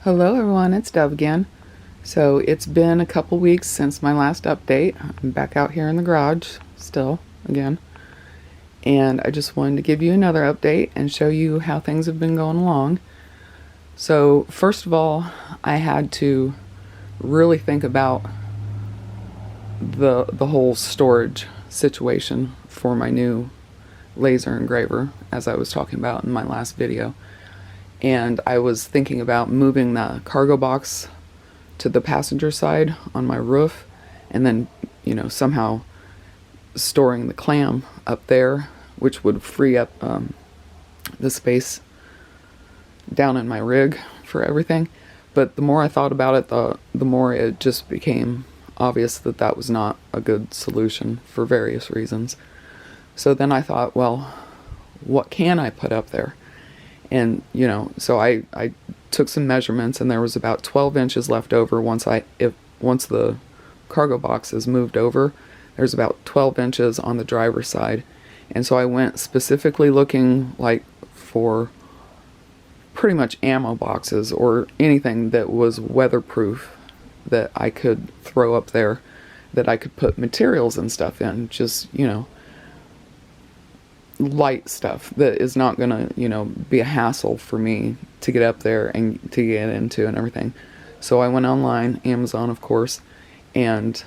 Hello everyone, it's Dove again. So it's been a couple weeks since my last update. I'm back out here in the garage still again. And I just wanted to give you another update and show you how things have been going along. So first of all, I had to really think about the whole storage situation for my new laser engraver, as I was talking about in my last video. And I was thinking about moving the cargo box to the passenger side on my roof, and then, somehow storing the clam up there, which would free up the space down in my rig for everything. But the more I thought about it, the more it just became obvious that that was not a good solution for various reasons. So then I thought, well, what can I put up there? And, so I took some measurements, and there was about 12 inches left over once the cargo box is moved over. There's about 12 inches on the driver's side. And so I went specifically looking for pretty much ammo boxes or anything that was weatherproof that I could throw up there, that I could put materials and stuff in, just, light stuff that is not gonna, be a hassle for me to get up there and to get into and everything. So I went online, Amazon of course, and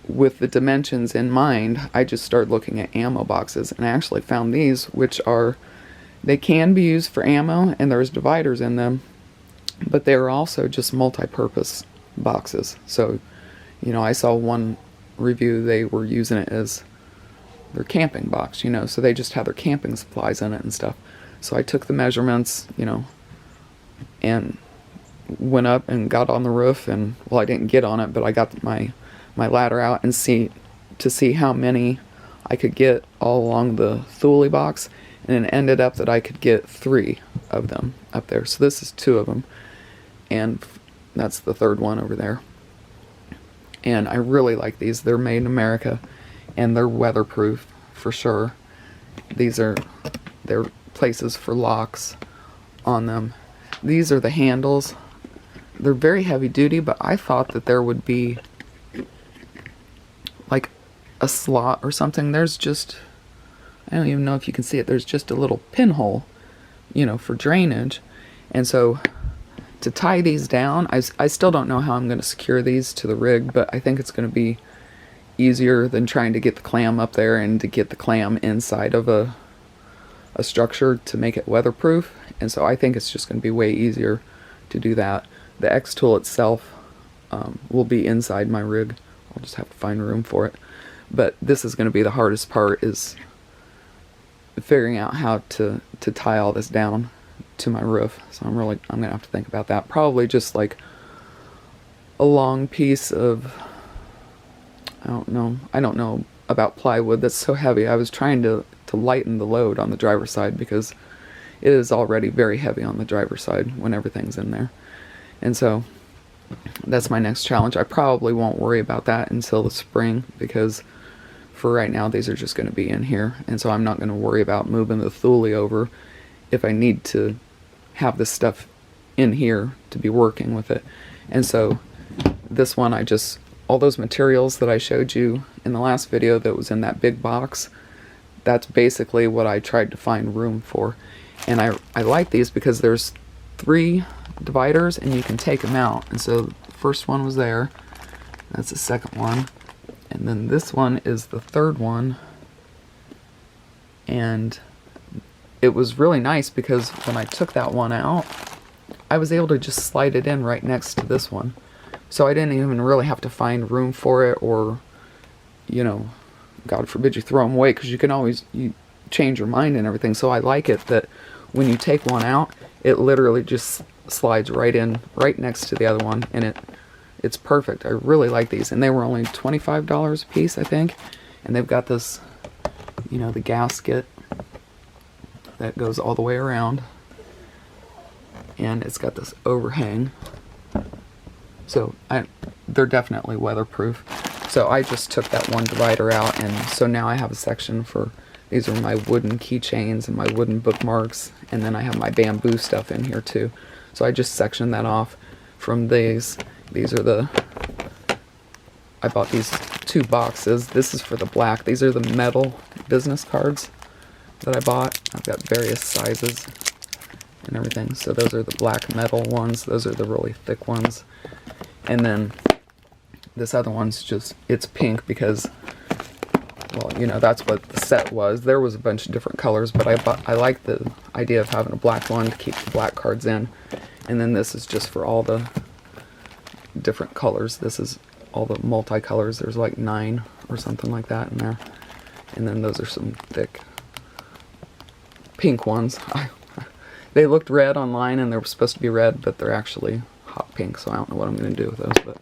with the dimensions in mind, I just started looking at ammo boxes, and I actually found these, which they can be used for ammo, and there's dividers in them, but they are also just multi-purpose boxes. So, I saw one review, they were using it as their camping box, so they just had their camping supplies in it and stuff. So I took the measurements, and went up and got on the roof, and, well, I didn't get on it, but I got my ladder out and see how many I could get all along the Thule box, and it ended up that I could get 3 of them up there. So this is 2 of them, and that's the third one over there. And I really like these. They're made in America, and they're weatherproof for sure. They're places for locks on them. These are the handles. They're very heavy duty, but I thought that there would be like a slot or something. There's just, I don't even know if you can see it, there's just a little pinhole, for drainage. And so to tie these down, I still don't know how I'm going to secure these to the rig, but I think it's going to be easier than trying to get the clam up there and to get the clam inside of a structure to make it weatherproof. And so I think it's just going to be way easier to do that. The X-Tool itself will be inside my rig. I'll just have to find room for it. But this is going to be the hardest part, is figuring out how to tie all this down to my roof. So I'm going to have to think about that. Probably just like a long piece of, I don't know about plywood that's so heavy. I was trying to lighten the load on the driver's side, because it is already very heavy on the driver's side when everything's in there. And so that's my next challenge. I probably won't worry about that until the spring, because for right now these are just going to be in here. And so I'm not going to worry about moving the Thule over if I need to have this stuff in here to be working with it. And so this one, all those materials that I showed you in the last video that was in that big box, that's basically what I tried to find room for. And I like these because there's 3 dividers and you can take them out. And so the first one was there, that's the second one, and then this one is the third one. And it was really nice because when I took that one out, I was able to just slide it in right next to this one. So I didn't even really have to find room for it, or, God forbid you throw them away, because you can always change your mind and everything. So I like it that when you take one out, it literally just slides right in, right next to the other one, and it's perfect. I really like these, and they were only $25 a piece, I think. And they've got this, the gasket that goes all the way around, and it's got this overhang. So they're definitely weatherproof. So I just took that one divider out, and so now I have a section for, these are my wooden keychains and my wooden bookmarks, and then I have my bamboo stuff in here too. So I just sectioned that off from these. These are the, I bought these 2 boxes. This is for the black. These are the metal business cards that I bought. I've got various sizes and everything. So those are the black metal ones. Those are the really thick ones. And then this other one's just, it's pink because, well, you know, that's what the set was. There was a bunch of different colors, but I like the idea of having a black one to keep the black cards in. And then this is just for all the different colors. This is all the multicolors. There's like 9 or something like that in there. And then those are some thick pink ones. They looked red online and they were supposed to be red, but they're actually hot pink, so I don't know what I'm going to do with those, but,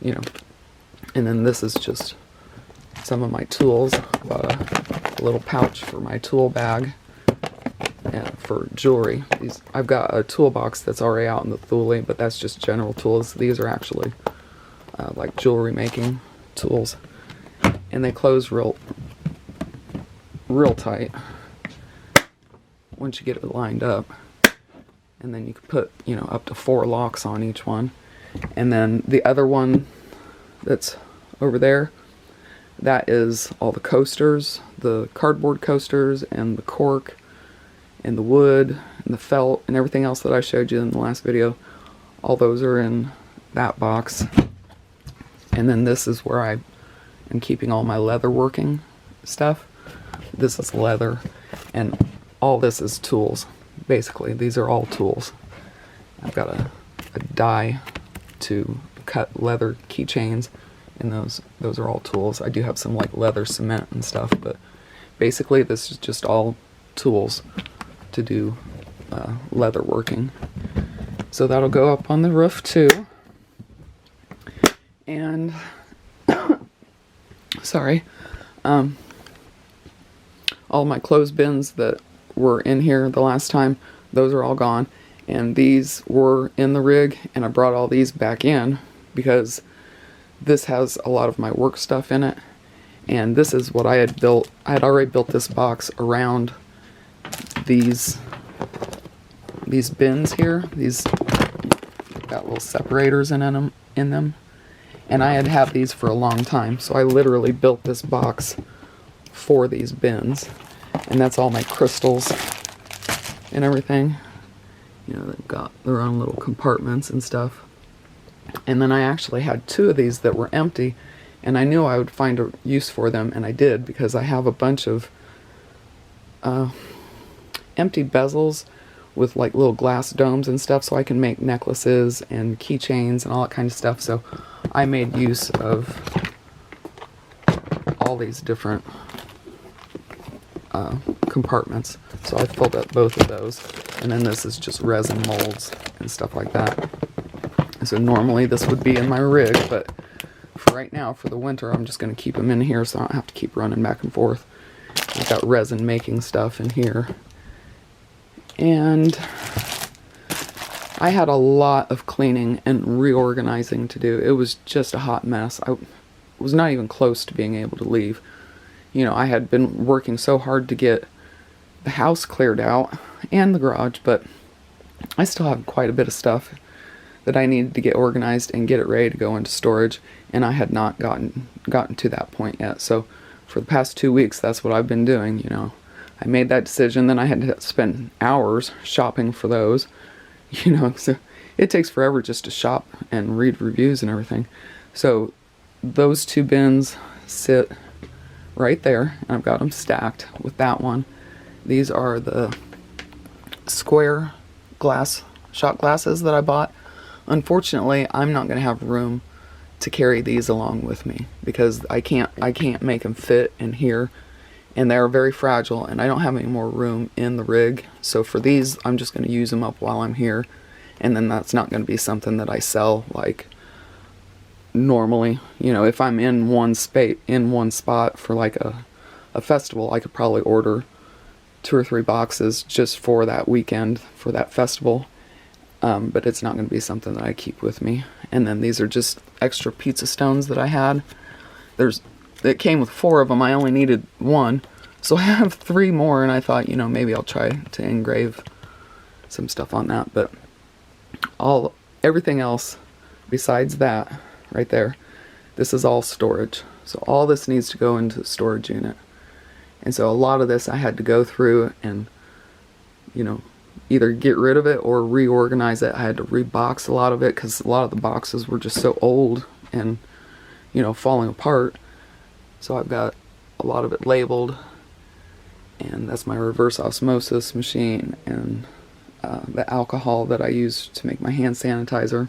you know. And then this is just some of my tools. Bought a little pouch for my tool bag and for jewelry. I've got a toolbox that's already out in the Thule, but that's just general tools. These are actually like jewelry making tools, and they close real tight once you get it lined up. And then you can put, you know, up to 4 locks on each one. And then the other one that's over there, that is all the coasters, the cardboard coasters and the cork and the wood and the felt and everything else that I showed you in the last video. All those are in that box. And then this is where I am keeping all my leather working stuff. This is leather, and all this is tools. Basically, these are all tools. I've got a die to cut leather keychains, and those are all tools. I do have some like leather cement and stuff, but basically this is just all tools to do leather working. So that'll go up on the roof too. And sorry, all my clothes bins that were in here the last time, those are all gone, and these were in the rig, and I brought all these back in because this has a lot of my work stuff in it, and this is what I had built. I had already built this box around these bins here. These got little separators in them, and I had these for a long time, so I literally built this box for these bins. And that's all my crystals and everything. You know, they've got their own little compartments and stuff. And then I actually had 2 of these that were empty, and I knew I would find a use for them, and I did, because I have a bunch of empty bezels with like little glass domes and stuff, so I can make necklaces and keychains and all that kind of stuff. So I made use of all these different compartments. So I filled up both of those, and then this is just resin molds and stuff like that. And so normally this would be in my rig, but for right now, for the winter, I'm just going to keep them in here so I don't have to keep running back and forth. I've got resin making stuff in here, and I had a lot of cleaning and reorganizing to do. It was just a hot mess. I was not even close to being able to leave. You know, I had been working so hard to get the house cleared out and the garage, but I still have quite a bit of stuff that I needed to get organized and get it ready to go into storage, and I had not gotten to that point yet. So for the past 2 weeks, that's what I've been doing. You know, I made that decision, then I had to spend hours shopping for those. You know, so it takes forever just to shop and read reviews and everything. So those 2 bins sit right there, and I've got them stacked with that one. These are the square glass shot glasses that I bought. Unfortunately, I'm not going to have room to carry these along with me because I can't make them fit in here, and they're very fragile, and I don't have any more room in the rig. So for these, I'm just going to use them up while I'm here, and then that's not going to be something that I sell like normally. You know, if I'm in one spot for like a festival, I could probably order 2 or 3 boxes just for that weekend, for that festival. But it's not going to be something that I keep with me. And then these are just extra pizza stones that I had. It came with 4 of them. I only needed 1. So I have 3 more, and I thought, you know, maybe I'll try to engrave some stuff on that. But everything else besides that right there, this is all storage. So all this needs to go into the storage unit. And so a lot of this I had to go through and, you know, either get rid of it or reorganize it. I had to rebox a lot of it because a lot of the boxes were just so old and, you know, falling apart. So I've got a lot of it labeled, and that's my reverse osmosis machine and the alcohol that I use to make my hand sanitizer.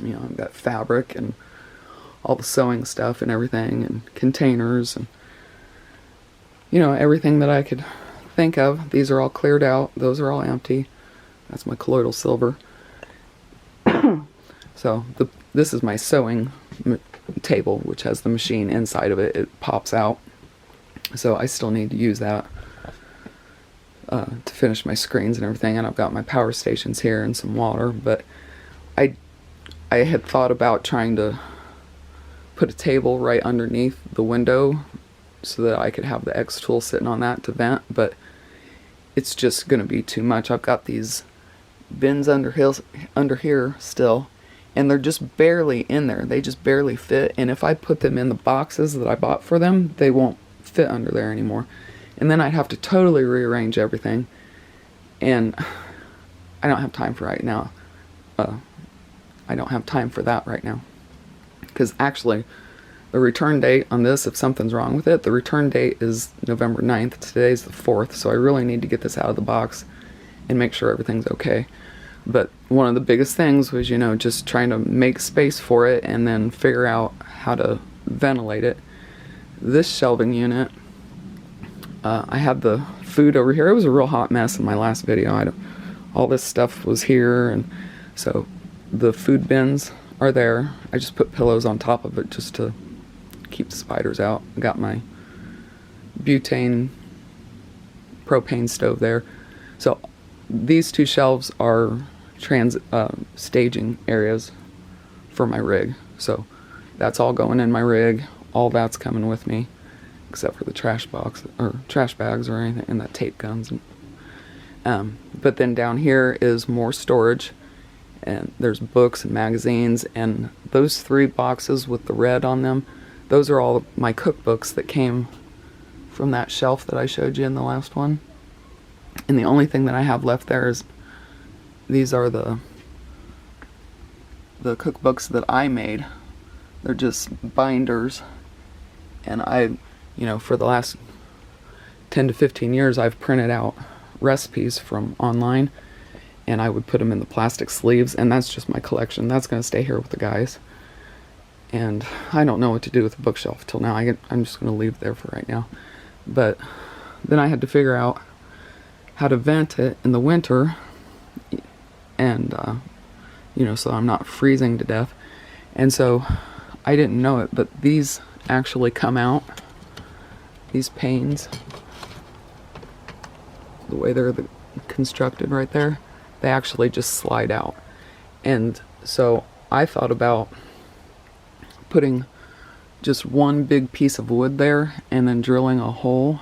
You know, I've got fabric and all the sewing stuff and everything, and containers, and, you know, everything that I could think of. These are all cleared out. Those are all empty. That's my colloidal silver. So this is my sewing table, which has the machine inside of it. It pops out. So I still need to use that to finish my screens and everything. And I've got my power stations here and some water. But I had thought about trying to put a table right underneath the window so that I could have the X tool sitting on that to vent, but it's just going to be too much. I've got these bins under here still, and they're just barely in there. They just barely fit, and if I put them in the boxes that I bought for them, they won't fit under there anymore. And then I'd have to totally rearrange everything, and I don't have time for right now. I don't have time for that right now. Because actually, the return date on this, if something's wrong with it, the return date is November 9th. Today's the 4th, so I really need to get this out of the box and make sure everything's okay. But one of the biggest things was, you know, just trying to make space for it and then figure out how to ventilate it. This shelving unit, I had the food over here. It was a real hot mess in my last video. All this stuff was here, and so the food bins are there. I just put pillows on top of it just to keep the spiders out. I got my butane propane stove there. So these two shelves are staging areas for my rig. So that's all going in my rig. All that's coming with me, except for the trash box or trash bags or anything, and that tape guns. But then down here is more storage. And there's books and magazines, and those 3 boxes with the red on them, those are all my cookbooks that came from that shelf that I showed you in the last one. And the only thing that I have left there is these are the cookbooks that I made. They're just binders, and you know, for the last 10 to 15 years I've printed out recipes from online, and I would put them in the plastic sleeves, and that's just my collection. That's going to stay here with the guys. And I don't know what to do with the bookshelf till now. I'm just going to leave it there for right now. But then I had to figure out how to vent it in the winter, and you know, so I'm not freezing to death. And so I didn't know it, but these actually come out. These panes, the way they're constructed right there, they actually just slide out. And so I thought about putting just one big piece of wood there and then drilling a hole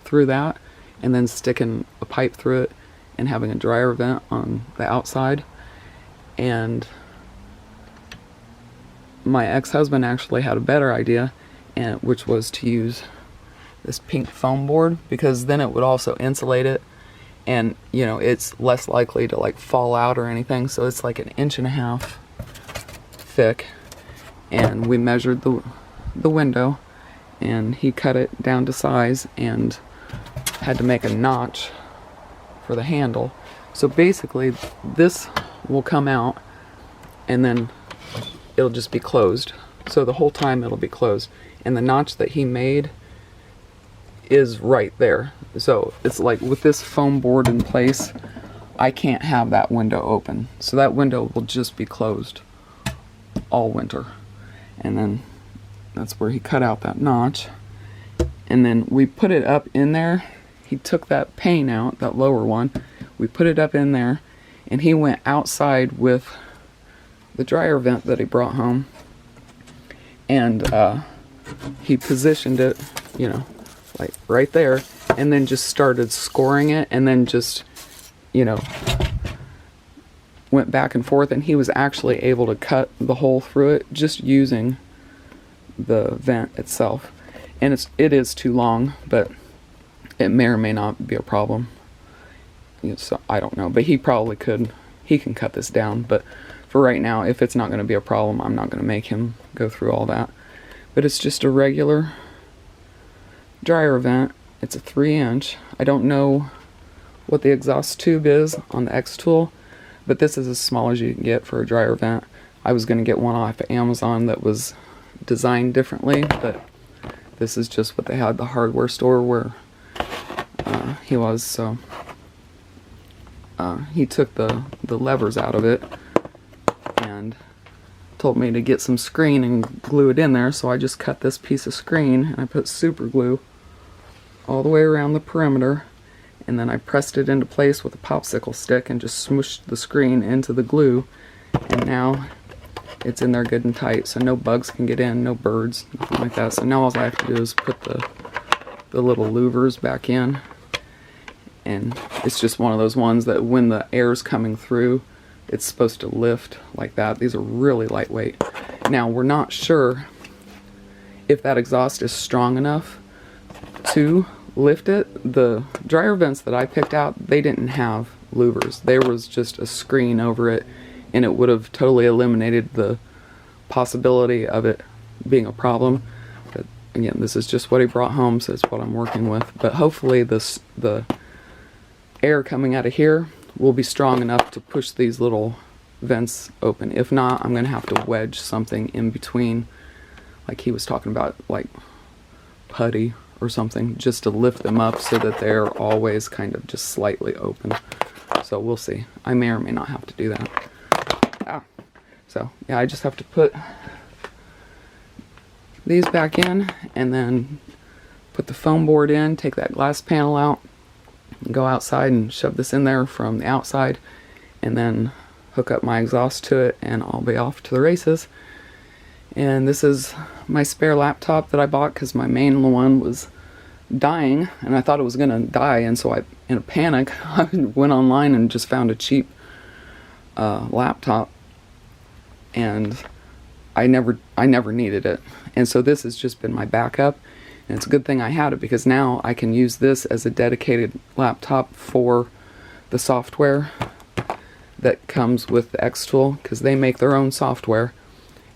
through that and then sticking a pipe through it and having a dryer vent on the outside. And my ex-husband actually had a better idea, which was to use this pink foam board, because then it would also insulate it, and you know, it's less likely to like fall out or anything. So it's like 1.5 inches thick, and we measured the window, and he cut it down to size and had to make a notch for the handle. So basically this will come out and then it'll just be closed. So the whole time it'll be closed, and the notch that he made is right there. So it's like with this foam board in place, I can't have that window open. So that window will just be closed all winter. And then that's where he cut out that notch. And then we put it up in there. He took that pane out, that lower one. We put it up in there, and he went outside with the dryer vent that he brought home. And he positioned it, you know, like right there, and then just started scoring it, and then just, you know, went back and forth, and he was actually able to cut the hole through it just using the vent itself. And it is too long, but it may or may not be a problem. So I don't know, but he probably could. He can cut this down, but for right now, if it's not going to be a problem, I'm not going to make him go through all that. But it's just a regular dryer vent. It's a 3-inch. I don't know what the exhaust tube is on the X-Tool, but this is as small as you can get for a dryer vent. I was going to get one off of Amazon that was designed differently, but this is just what they had at the hardware store where he was. So he took the levers out of it and told me to get some screen and glue it in there, so I just cut this piece of screen and I put super glue all the way around the perimeter, and then I pressed it into place with a popsicle stick and just smooshed the screen into the glue, and now it's in there good and tight, so no bugs can get in, no birds, nothing like that. So now all I have to do is put the little louvers back in, and it's just one of those ones that when the air's coming through, it's supposed to lift like that. These are really lightweight. Now, we're not sure if that exhaust is strong enough to lift it. The dryer vents that I picked out, they didn't have louvers. There was just a screen over it, and it would have totally eliminated the possibility of it being a problem. But again, this is just what he brought home, so it's what I'm working with. But hopefully the air coming out of here will be strong enough to push these little vents open. If not, I'm going to have to wedge something in between, like he was talking about, like putty or something, just to lift them up so that they're always kind of just slightly open. So we'll see. I may or may not have to do that. So yeah, I just have to put these back in and then put the foam board in, take that glass panel out, go outside and shove this in there from the outside, and then hook up my exhaust to it, and I'll be off to the races. And this is my spare laptop that I bought because my main one was dying and I thought it was gonna die, and so I, in a panic, I went online and just found a cheap laptop, and I never needed it. And so this has just been my backup. And it's a good thing I had it, because now I can use this as a dedicated laptop for the software that comes with the X-Tool, because they make their own software,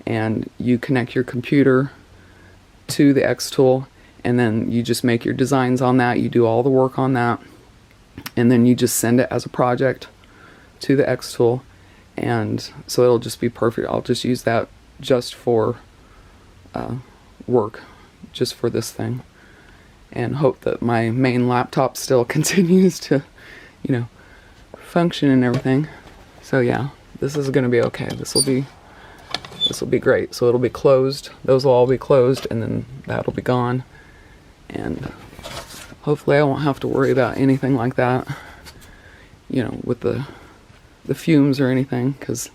and you connect your computer to the X-Tool, and then you just make your designs on that, you do all the work on that, and then you just send it as a project to the X-Tool, and so it'll just be perfect. I'll just use that just for work, just for this thing, and hope that my main laptop still continues to, function and everything. So yeah, this is going to be okay. This will be great. So it'll be closed. Those will all be closed, and then that'll be gone. And hopefully I won't have to worry about anything like that, with the fumes or anything, because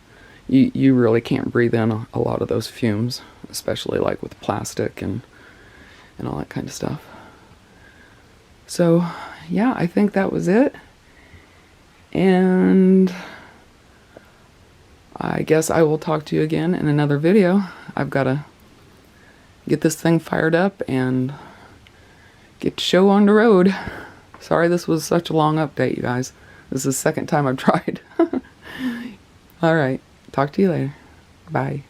you really can't breathe in a lot of those fumes, especially like with plastic and all that kind of stuff. So yeah, I think that was it. And I guess I will talk to you again in another video. I've got to get this thing fired up and get the show on the road. Sorry this was such a long update, you guys. This is the second time I've tried. Alright, talk to you later. Bye.